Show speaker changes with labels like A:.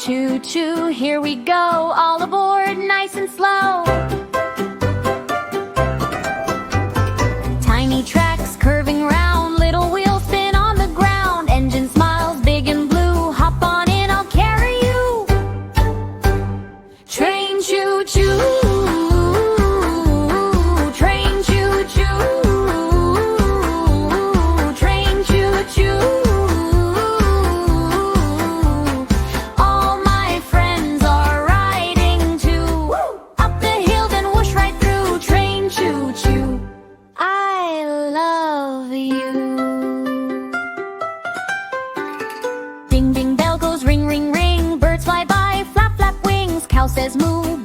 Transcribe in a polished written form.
A: Choo choo, here we go, all aboard, nice and slow. Tiny tracks curving round, little wheels spin on the ground. Engine smiles big and blue, hop on in, I'll carry you. Train choo choo, train choo choo, train choo choo. All my friends are riding too. Up the hill then whoosh right through. Train choo choo, I love you. Ding ding bell goes ring ring ring. Birds fly by, flap flap wings. Cow says moo.